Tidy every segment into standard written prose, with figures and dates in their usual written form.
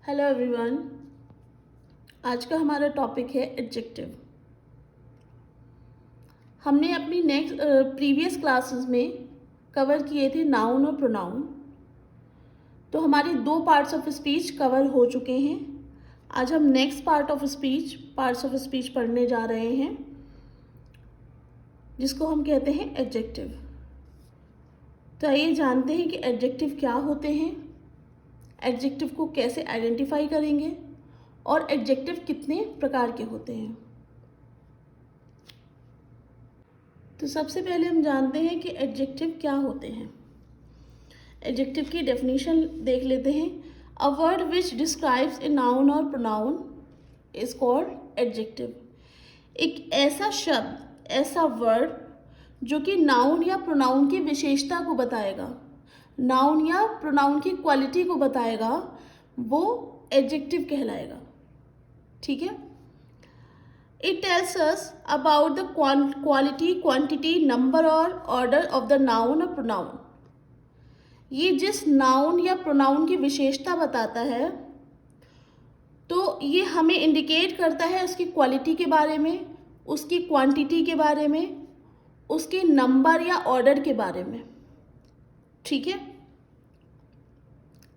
Hello everyone. आज का हमारा टॉपिक है एडजेक्टिव। हमने अपनी प्रीवियस क्लासेस में कवर किए थे नाउन और प्रोनाउन। तो हमारे 2 पार्ट्स ऑफ स्पीच कवर हो चुके हैं। आज हम नेक्स्ट पार्ट्स ऑफ स्पीच पढ़ने जा रहे हैं, जिसको हम कहते हैं एडजेक्टिव। तो आइए जानते हैं कि एडजेक्टिव क्या होते हैं, एडजेक्टिव को कैसे आइडेंटिफाई करेंगे और एडजेक्टिव कितने प्रकार के होते हैं। तो सबसे पहले हम जानते हैं कि एडजेक्टिव क्या होते हैं। एडजेक्टिव की डेफिनेशन देख लेते हैं। A word which describes a noun और प्रोनाउन इज कॉल्ड एडजेक्टिव। एक ऐसा शब्द, ऐसा वर्ड जो कि नाउन या प्रोनाउन की विशेषता को बताएगा, नाउन या प्रोनाउन की क्वालिटी को बताएगा, वो एडजेक्टिव कहलाएगा। ठीक है। It tells us about the quality, quantity, number और ऑर्डर ऑफ द नाउन और प्रोनाउन। ये जिस नाउन या प्रोनाउन की विशेषता बताता है, तो ये हमें इंडिकेट करता है उसकी क्वालिटी के बारे में, उसकी क्वांटिटी के बारे में, उसके नंबर या ऑर्डर के बारे में। ठीक है।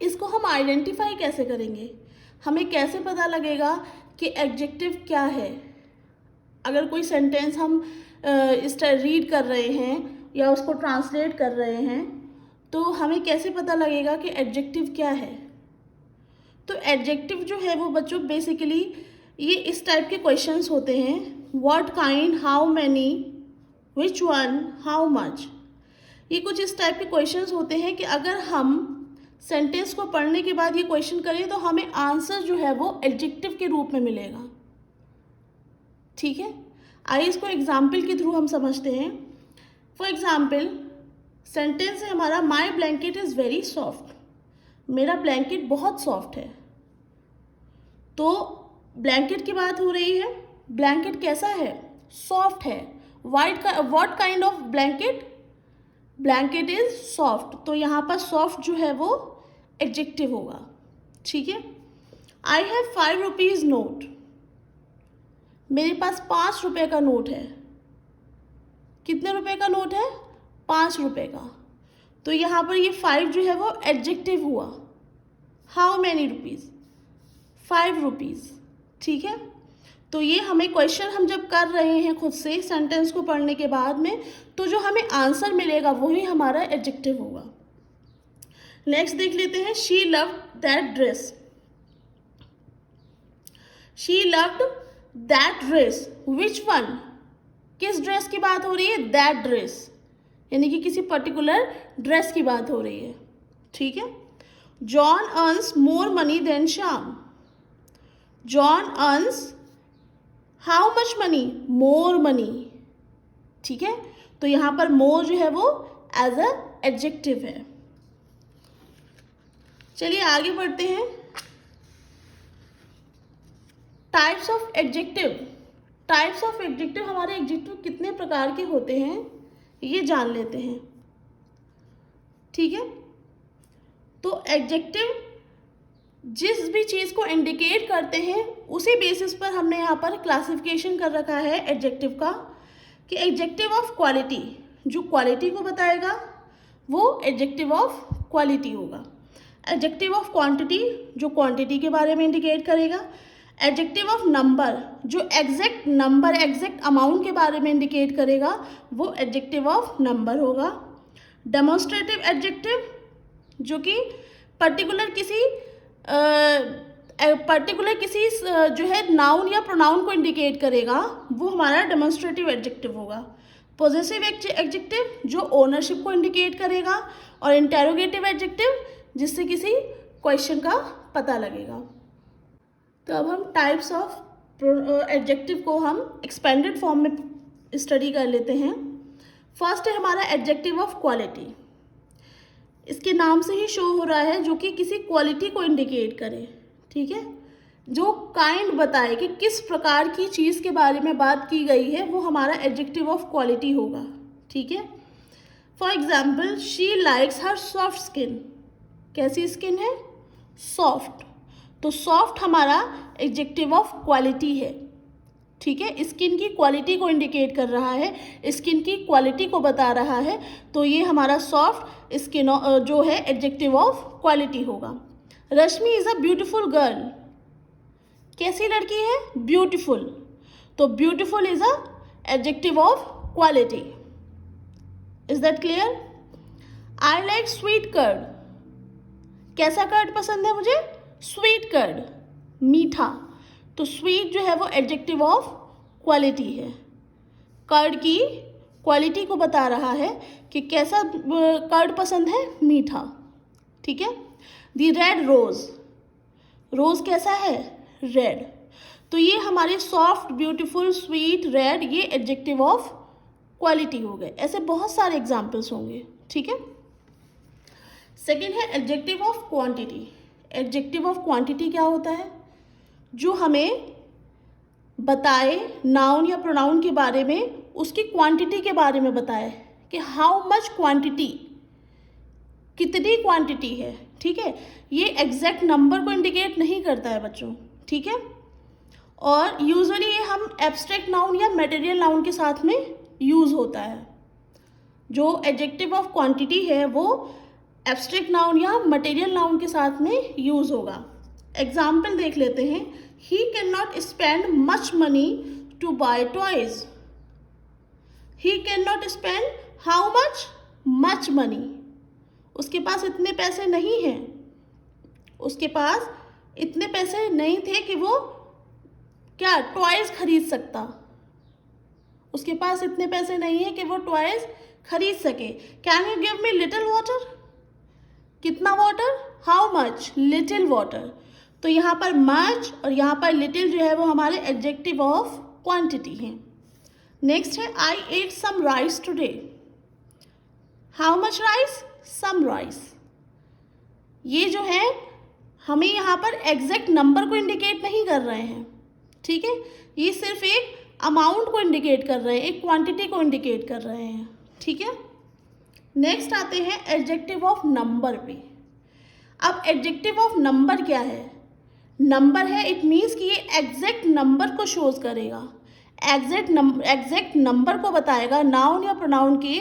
इसको हम आइडेंटिफाई कैसे करेंगे, हमें कैसे पता लगेगा कि एडजेक्टिव क्या है। अगर कोई सेंटेंस हम रीड कर रहे हैं या उसको ट्रांसलेट कर रहे हैं, तो हमें कैसे पता लगेगा कि एडजेक्टिव क्या है। तो एडजेक्टिव जो है वो बच्चों बेसिकली ये इस टाइप के क्वेश्चंस होते हैं। What kind, how many, which one, how much. ये कुछ इस टाइप के क्वेश्चंस होते हैं कि अगर हम सेंटेंस को पढ़ने के बाद ये क्वेश्चन करें तो हमें आंसर जो है वो एडजेक्टिव के रूप में मिलेगा। ठीक है। आइए इसको एग्जाम्पल के थ्रू हम समझते हैं। फॉर एग्जाम्पल सेंटेंस है हमारा, माई ब्लैंकेट इज़ वेरी सॉफ्ट। मेरा ब्लैंकेट बहुत सॉफ्ट है। तो ब्लैंकेट की बात हो रही है। ब्लैंकेट कैसा है? सॉफ्ट है। What kind of blanket? Blanket is soft. तो यहाँ पर सॉफ्ट जो है वो एडजेक्टिव होगा। ठीक है। I have 5 rupees note. मेरे पास 5 रुपये का नोट है। कितने रुपए का नोट है? 5 रुपये का। तो यहाँ पर ये 5 जो है वो एडजेक्टिव हुआ। How many rupees? 5 रुपीज़। ठीक है। तो ये हमें क्वेश्चन हम जब कर रहे हैं खुद से सेंटेंस को पढ़ने के बाद में, तो जो हमें आंसर मिलेगा वही हमारा एडजेक्टिव होगा। नेक्स्ट देख लेते हैं। She loved that dress. She loved that dress. Which one? किस ड्रेस की बात हो रही है? दैट ड्रेस, यानी कि किसी पर्टिकुलर ड्रेस की बात हो रही है। ठीक है। John earns more money than Shyam. John earns how much money? More money. ठीक है। तो यहाँ पर मोर जो है वो एज अ एडजेक्टिव है। चलिए आगे बढ़ते हैं। Types of adjective. Types of adjective, हमारे एडजेक्टिव कितने प्रकार के होते हैं ये जान लेते हैं। ठीक है। तो एडजेक्टिव जिस भी चीज़ को इंडिकेट करते हैं उसी बेसिस पर हमने यहाँ पर क्लासिफिकेशन कर रखा है एडजेक्टिव का, कि एडजेक्टिव ऑफ क्वालिटी, जो क्वालिटी को बताएगा वो एडजेक्टिव ऑफ क्वालिटी होगा। एडजेक्टिव ऑफ क्वांटिटी, जो क्वांटिटी के बारे में इंडिकेट करेगा। एडजेक्टिव ऑफ नंबर, जो एग्जैक्ट नंबर, एग्जैक्ट अमाउंट के बारे में इंडिकेट करेगा, वो एडजेक्टिव ऑफ नंबर होगा। डेमोन्स्ट्रेटिव एडजेक्टिव, जो कि पर्टिकुलर किसी जो है नाउन या प्रोनाउन को इंडिकेट करेगा, वो हमारा डेमोन्स्ट्रेटिव एडजेक्टिव होगा। पॉजेसिव एडजेक्टिव, जो ओनरशिप को इंडिकेट करेगा। और इंटेरोगेटिव एडजेक्टिव, जिससे किसी क्वेश्चन का पता लगेगा। तो अब हम टाइप्स ऑफ एडजेक्टिव को हम एक्सपेंडेड फॉर्म में स्टडी कर लेते हैं। फर्स्ट है हमारा एडजेक्टिव ऑफ क्वालिटी। इसके नाम से ही शो हो रहा है, जो कि किसी क्वालिटी को इंडिकेट करे। ठीक है। जो काइंड बताए कि किस प्रकार की चीज़ के बारे में बात की गई है, वो हमारा एडजेक्टिव ऑफ क्वालिटी होगा। ठीक है। For example, she likes her soft skin. कैसी स्किन है? सॉफ्ट। तो सॉफ्ट हमारा एडजेक्टिव ऑफ क्वालिटी है, ठीक है। स्किन की क्वालिटी को इंडिकेट कर रहा है, स्किन की क्वालिटी को बता रहा है, तो ये हमारा सॉफ्ट स्किन जो है एडजेक्टिव ऑफ क्वालिटी होगा। Rashmi is a beautiful girl, कैसी लड़की है? ब्यूटिफुल, तो beautiful is a adjective of quality. Is that clear? I like sweet curd, कैसा कर्ड पसंद है मुझे? स्वीट कर्ड, मीठा, तो स्वीट जो है वो एडजेक्टिव ऑफ क्वालिटी है। कर्ड की क्वालिटी को बता रहा है कि कैसा कर्ड पसंद है? मीठा, ठीक है। द रेड रोज, रोज कैसा है? रेड, तो ये हमारे सॉफ्ट, ब्यूटीफुल, स्वीट, रेड, ये एडजेक्टिव ऑफ क्वालिटी हो गए। ऐसे बहुत सारे एग्जाम्पल्स होंगे, ठीक है। सेकेंड है adjective of quantity. Adjective of quantity क्या होता है? जो हमें बताए नाउन या प्रोनाउन के बारे में, उसकी क्वांटिटी के बारे में बताए कि हाउ मच क्वांटिटी, कितनी क्वांटिटी है, ठीक है। ये एग्जैक्ट नंबर को इंडिकेट नहीं करता है बच्चों, ठीक है। और यूजुअली ये हम एब्स्ट्रैक्ट नाउन या मटेरियल नाउन के साथ में यूज़ होता है। जो एडजेक्टिव ऑफ क्वांटिटी है वो एब्स्ट्रैक्ट नाउन या मटेरियल नाउन के साथ में यूज़ होगा। एग्जाम्पल देख लेते हैं। He can not spend much money to buy toys. He can not spend how much? Much money, उसके पास इतने पैसे नहीं हैं, उसके पास इतने पैसे नहीं थे कि वो क्या टॉयज खरीद सकता, उसके पास इतने पैसे नहीं है कि वो टॉयज खरीद सके। Can you give me little water? कितना water? How much? Little water, तो यहाँ पर मच और यहाँ पर लिटिल जो है वो हमारे एडजेक्टिव ऑफ क्वांटिटी हैं। नेक्स्ट है I ate some rice today. How much rice? Some rice, ये जो है हमें यहाँ पर एग्जैक्ट नंबर को इंडिकेट नहीं कर रहे हैं, ठीक है। ये सिर्फ एक अमाउंट को इंडिकेट कर रहे हैं, एक क्वांटिटी को इंडिकेट कर रहे हैं, ठीक है। नेक्स्ट आते हैं एडजेक्टिव ऑफ नंबर पे। अब एडजेक्टिव ऑफ नंबर क्या है? नंबर है, इट मीन्स कि ये एग्जैक्ट नंबर को शोज करेगा, एग्जैक्ट नंबर को बताएगा, नाउन या प्रोनाउन के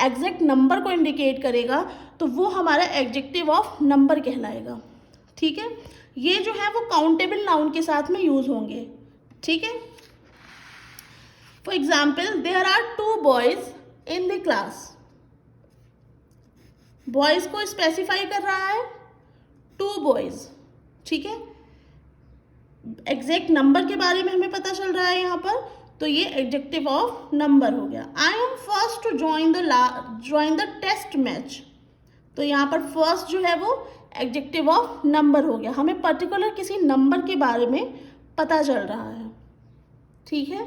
एग्जैक्ट नंबर को इंडिकेट करेगा, तो वो हमारा एडजेक्टिव ऑफ नंबर कहलाएगा, ठीक है। ये जो है वो काउंटेबल नाउन के साथ में यूज होंगे, ठीक है। For example, there are 2 boys in the class. Boys को स्पेसिफाई कर रहा है, 2 बॉयज, ठीक है। एग्जैक्ट नंबर के बारे में हमें पता चल रहा है यहाँ पर, तो ये एडजेक्टिव ऑफ नंबर हो गया। I am first to join the test match, तो यहाँ पर फर्स्ट जो है वो एडजेक्टिव ऑफ नंबर हो गया, हमें पर्टिकुलर किसी नंबर के बारे में पता चल रहा है, ठीक है।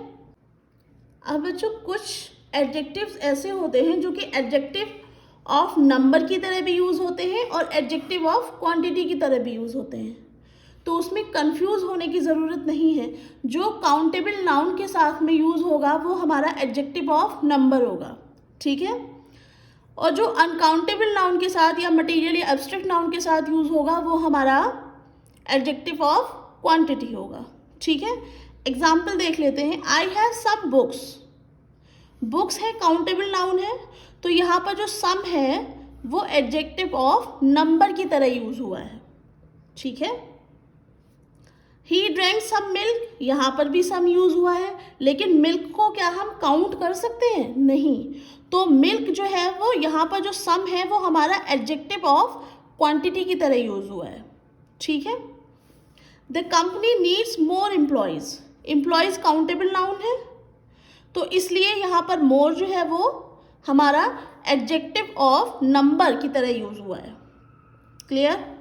अब बच्चों कुछ एडजेक्टिव्स ऐसे होते हैं जो कि एडजेक्टिव ऑफ नंबर की तरह भी यूज़ होते हैं और एडजेक्टिव ऑफ क्वांटिटी की तरह भी यूज़ होते हैं, तो उसमें कंफ्यूज होने की ज़रूरत नहीं है। जो काउंटेबल नाउन के साथ में यूज़ होगा वो हमारा एडजेक्टिव ऑफ नंबर होगा, ठीक है। और जो अनकाउंटेबल नाउन के साथ या मटेरियल या एब्स्ट्रैक्ट नाउन के साथ यूज़ होगा वो हमारा एडजेक्टिव ऑफ क्वांटिटी होगा, ठीक है। एग्जाम्पल देख लेते हैं। I have some books, books है, काउंटेबल नाउन है, तो यहाँ पर जो सम है वो एडजेक्टिव ऑफ नंबर की तरह यूज़ हुआ है, ठीक है। ही ड्रैंक सम मिल्क, यहाँ पर भी सम यूज हुआ है, लेकिन मिल्क को क्या हम काउंट कर सकते हैं? नहीं, तो मिल्क जो है वो यहाँ पर जो सम है वो हमारा एडजेक्टिव ऑफ क्वांटिटी की तरह यूज हुआ है, ठीक है। The company needs more employees, employees countable noun है, तो इसलिए यहाँ पर मोर जो है वो हमारा एडजेक्टिव ऑफ नंबर की तरह यूज हुआ है, क्लियर।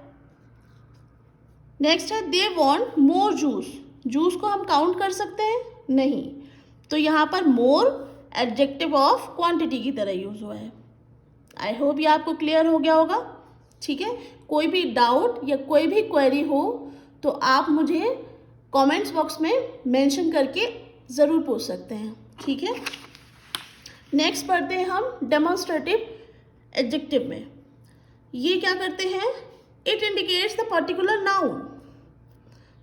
नेक्स्ट है they want more juice, juice को हम काउंट कर सकते हैं? नहीं, तो यहाँ पर मोर एडजेक्टिव ऑफ क्वांटिटी की तरह यूज हुआ है। आई होप ये आपको क्लियर हो गया होगा, ठीक है। कोई भी डाउट या कोई भी क्वेरी हो तो आप मुझे कमेंट्स बॉक्स में मेंशन करके ज़रूर पूछ सकते हैं, ठीक है। नेक्स्ट पढ़ते हैं हम डेमोन्स्ट्रेटिव एडजेक्टिव में। ये क्या करते हैं? It indicates the particular noun,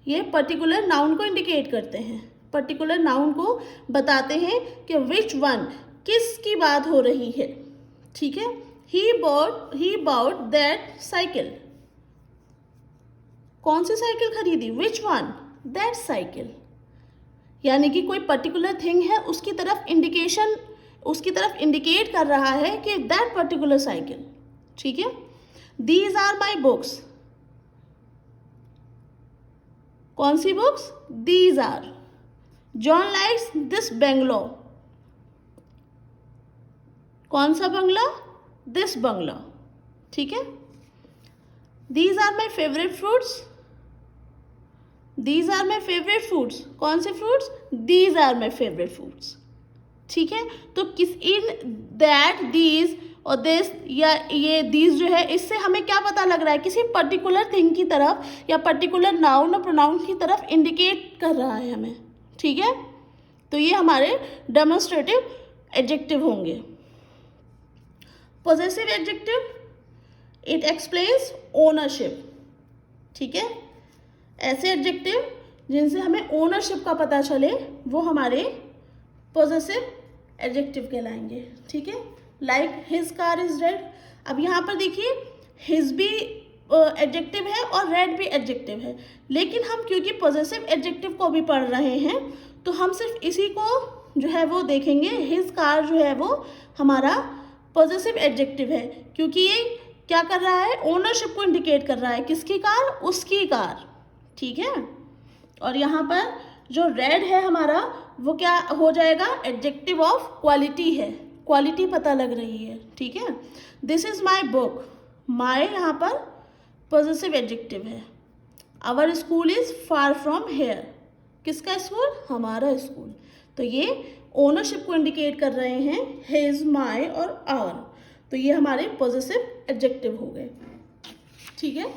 ये पर्टिकुलर नाउन को इंडिकेट करते हैं, पर्टिकुलर नाउन को बताते हैं कि विच वन, किसकी बात हो रही है, ठीक है। ही बॉट दैट साइकिल, कौन सी साइकिल खरीदी, विच वन, दैट साइकिल, यानी कि कोई पर्टिकुलर थिंग है उसकी तरफ इंडिकेट कर रहा है कि दैट पर्टिकुलर साइकिल, ठीक है। दीज आर माई बुक्स, कौन सी books, these are. John likes this bungalow, कौन सा बंगला, दिस बंगला, ठीक है। These are my favourite fruits, these are my favourite fruits, कौन से fruits, these are my favourite fruits, ठीक है। तो किस इन दैट, दीज और दिस या ये दीज जो है, इससे हमें क्या पता लग रहा है, किसी पर्टिकुलर थिंग की तरफ या पर्टिकुलर नाउन और प्रोनाउन की तरफ इंडिकेट कर रहा है हमें, ठीक है। तो ये हमारे डेमोन्स्ट्रेटिव एडजेक्टिव होंगे। Possessive adjective, it explains ownership, ठीक है। ऐसे एडजेक्टिव जिनसे हमें ओनरशिप का पता चले वो हमारे पॉजेसिव एडजेक्टिव कहलाएंगे, ठीक है। Like his car is red, अब यहाँ पर देखिए हिज भी एडजेक्टिव है और रेड भी एडजेक्टिव है, लेकिन हम क्योंकि पॉजेसिव एडजेक्टिव को भी पढ़ रहे हैं तो हम सिर्फ इसी को जो है वो देखेंगे। हिज कार जो है वो हमारा पॉजेसिव एडजेक्टिव है, क्योंकि ये क्या कर रहा है, ओनरशिप को इंडिकेट कर रहा है, किसकी कार, उसकी कार, ठीक है। और यहाँ पर जो रेड है हमारा वो क्या हो जाएगा, एडजेक्टिव ऑफ क्वालिटी है, क्वालिटी पता लग रही है, ठीक है। This is my book, my यहाँ पर पॉजेसिव एडजेक्टिव है। Our school is far from here, किसका स्कूल, हमारा स्कूल, तो ये ओनरशिप को इंडिकेट कर रहे हैं, हिज, माई और आवर, तो ये हमारे पॉजेसिव एडजेक्टिव हो गए, ठीक है।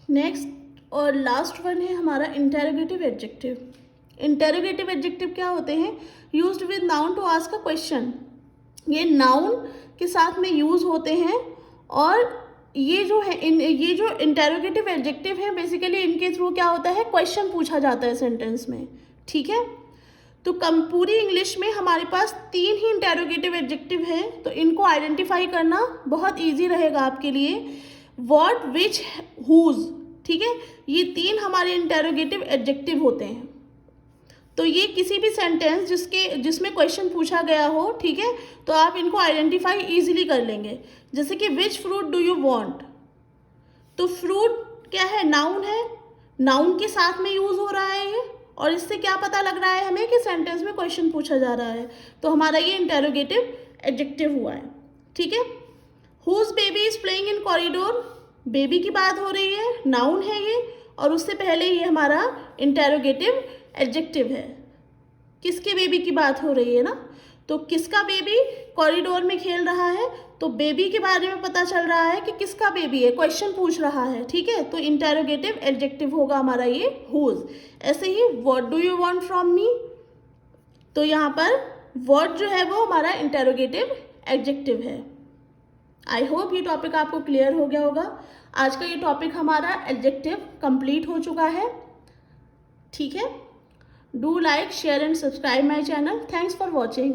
नेक्स्ट और लास्ट वन है हमारा इंटेरोगेटिव एडजेक्टिव। इंटेरोगेटिव एडजेक्टिव क्या होते हैं, used with noun to ask a question, ये नाउन के साथ में यूज होते हैं और ये जो है ये जो इंटेरोगेटिव एडजेक्टिव है बेसिकली इनके थ्रू क्या होता है, क्वेश्चन पूछा जाता है सेंटेंस में, ठीक है। तो पूरी इंग्लिश में हमारे पास 3 ही इंटेरोगेटिव एडजेक्टिव है, तो इनको आइडेंटिफाई करना बहुत ईजी रहेगा आपके लिए। व्हाट, विच, हुज, ठीक है, ये 3 हमारे इंटेरोगेटिव एडजेक्टिव होते हैं। तो ये किसी भी सेंटेंस जिसमें क्वेश्चन पूछा गया हो, ठीक है, तो आप इनको आइडेंटिफाई इजीली कर लेंगे। जैसे कि which fruit do you want, तो फ्रूट क्या है, नाउन है, नाउन के साथ में यूज हो रहा है ये, और इससे क्या पता लग रहा है हमें कि सेंटेंस में क्वेश्चन पूछा जा रहा है, तो हमारा ये इंटेरोगेटिव एडजेक्टिव हुआ है, ठीक है। Whose baby is playing in corridor, baby की बात हो रही है, नाउन है ये, और उससे पहले ये हमारा इंटेरोगेटिव एडजेक्टिव है, किसके बेबी की बात हो रही है ना, तो किसका बेबी कॉरिडोर में खेल रहा है, तो बेबी के बारे में पता चल रहा है कि किसका बेबी है, क्वेश्चन पूछ रहा है, ठीक है। तो इंटेरोगेटिव एडजेक्टिव होगा हमारा ये हुज। ऐसे ही what do you want from me, तो यहाँ पर व्हाट जो है वो हमारा इंटेरोगेटिव एडजेक्टिव है। आई होप ये टॉपिक आपको क्लियर हो गया होगा। आज का ये टॉपिक हमारा एडजेक्टिव कंप्लीट हो चुका है, ठीक है। Do like, share and subscribe my channel. Thanks for watching.